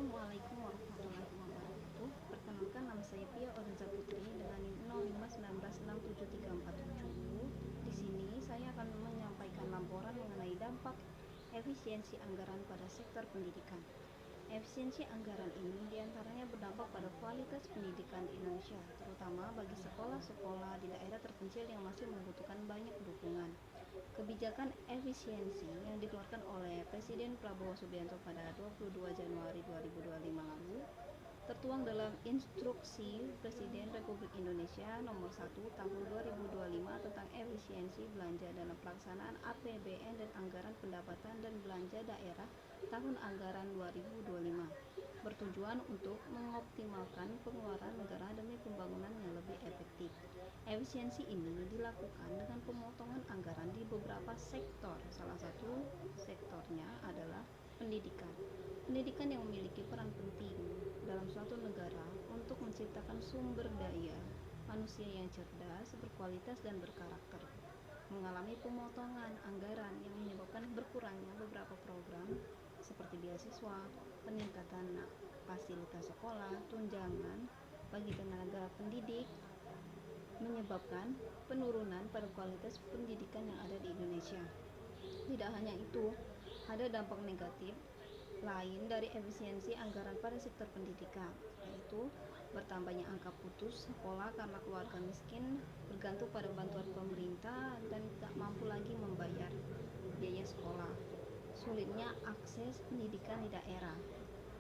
Assalamualaikum warahmatullahi wabarakatuh. Perkenalkan, nama saya Pia Orenza Putri dengan NIM 0519667347. Di sini saya akan menyampaikan laporan mengenai dampak efisiensi anggaran pada sektor pendidikan. Efisiensi anggaran ini diantaranya berdampak pada kualitas pendidikan di Indonesia, terutama bagi sekolah-sekolah di daerah terpencil yang masih membutuhkan banyak dukungan. Kebijakan efisiensi yang dikeluarkan oleh Presiden Prabowo Subianto pada 22 Januari 2025 lalu tertuang dalam Instruksi Presiden Republik Indonesia Nomor 1 Tahun 2025 tentang efisiensi belanja dalam pelaksanaan APBN dan anggaran pendapatan dan belanja daerah tahun anggaran 2025, bertujuan untuk mengoptimalkan pengeluaran negara demi pembangunan yang lebih efektif. Efisiensi ini dilakukan dengan pemotongan anggaran di beberapa sektor. Salah satu sektornya adalah pendidikan. Pendidikan yang memiliki peran penting dalam suatu negara untuk menciptakan sumber daya manusia yang cerdas, berkualitas, dan berkarakter, mengalami pemotongan anggaran yang menyebabkan berkurangnya beberapa program seperti beasiswa, peningkatan fasilitas sekolah, tunjangan bagi tenaga pendidik, menyebabkan penurunan pada kualitas pendidikan yang ada di Indonesia. Tidak hanya itu, ada dampak negatif lain dari efisiensi anggaran pada sektor pendidikan, yaitu bertambahnya angka putus sekolah karena keluarga miskin bergantung pada bantuan pemerintah dan tak mampu lagi membayar biaya sekolah, sulitnya akses pendidikan di daerah,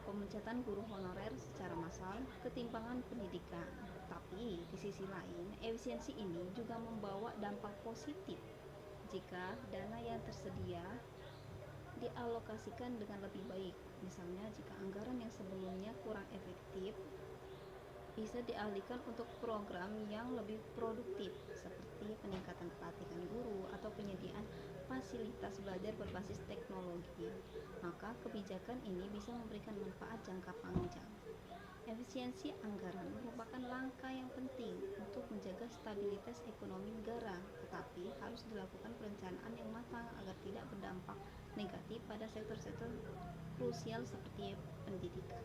pemecatan guru honorer secara massal, ketimpangan pendidikan. Tapi di sisi lain, efisiensi ini juga membawa dampak positif jika dana yang tersedia dialokasikan dengan lebih baik. Misalnya, jika anggaran yang sebelumnya kurang efektif bisa dialihkan untuk program yang lebih produktif seperti peningkatan pelatihan guru atau penyediaan fasilitas belajar berbasis teknologi, maka kebijakan ini bisa memberikan manfaat jangka panjang. Efisiensi anggaran merupakan langkah yang penting untuk menjaga stabilitas ekonomi negara, tetapi harus dilakukan perencanaan yang matang agar tidak berdampak negatif pada sektor-sektor krusial seperti pendidikan.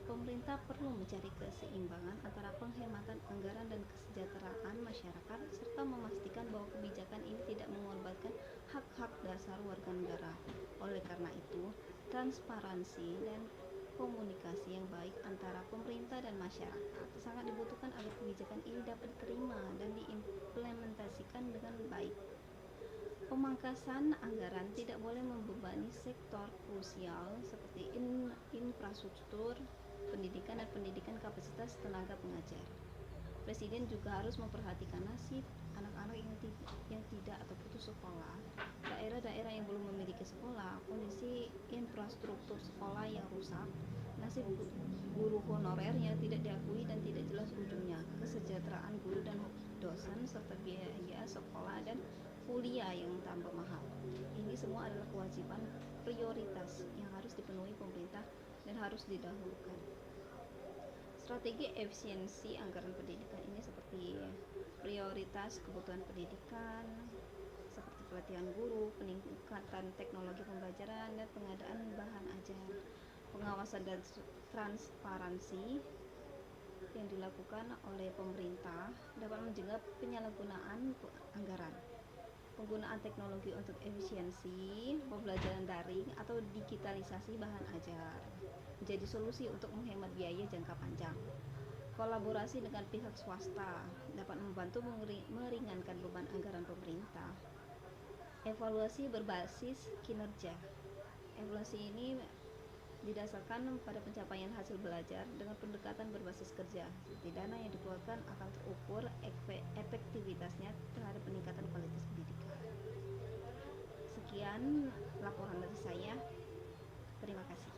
Pemerintah perlu mencari keseimbangan antara penghematan anggaran dan kesejahteraan masyarakat, serta memastikan bahwa kebijakan ini tidak mengorbankan hak-hak dasar warga negara. Oleh karena itu, transparansi dan komunikasi yang baik antara pemerintah dan masyarakat sangat dibutuhkan agar kebijakan ini dapat diterima dan diimplementasikan dengan baik. Pemangkasan anggaran tidak boleh membebani sektor krusial seperti infrastruktur, pendidikan, dan pendidikan kapasitas tenaga pengajar. Presiden juga harus memperhatikan nasib anak-anak yang tidak atau putus sekolah, daerah-daerah yang belum memiliki sekolah, kondisi infrastruktur sekolah yang rusak, nasib guru honorer yang tidak diakui dan tidak jelas ujungnya, kesejahteraan guru dan dosen, serta biaya sekolah dan kuliah yang tambah mahal. Ini semua adalah kewajiban prioritas yang harus dipenuhi pemerintah dan harus didahulukan. Strategi efisiensi anggaran pendidikan ini seperti prioritas kebutuhan pendidikan, seperti pelatihan guru, peningkatan teknologi pembelajaran, dan pengadaan bahan ajar. Pengawasan dan transparansi yang dilakukan oleh pemerintah dapat mencegah penyalahgunaan anggaran. Penggunaan teknologi untuk efisiensi, pembelajaran daring atau digitalisasi bahan ajar menjadi solusi untuk menghemat biaya jangka panjang. Kolaborasi dengan pihak swasta dapat membantu meringankan beban anggaran pemerintah. Evaluasi berbasis kinerja. Evaluasi ini didasarkan pada pencapaian hasil belajar dengan pendekatan berbasis kerja. Jadi dana yang dikeluarkan akan terukur efektivitasnya terhadap peningkatan kualitas pendidikan. Sekian laporan dari saya. Terima kasih.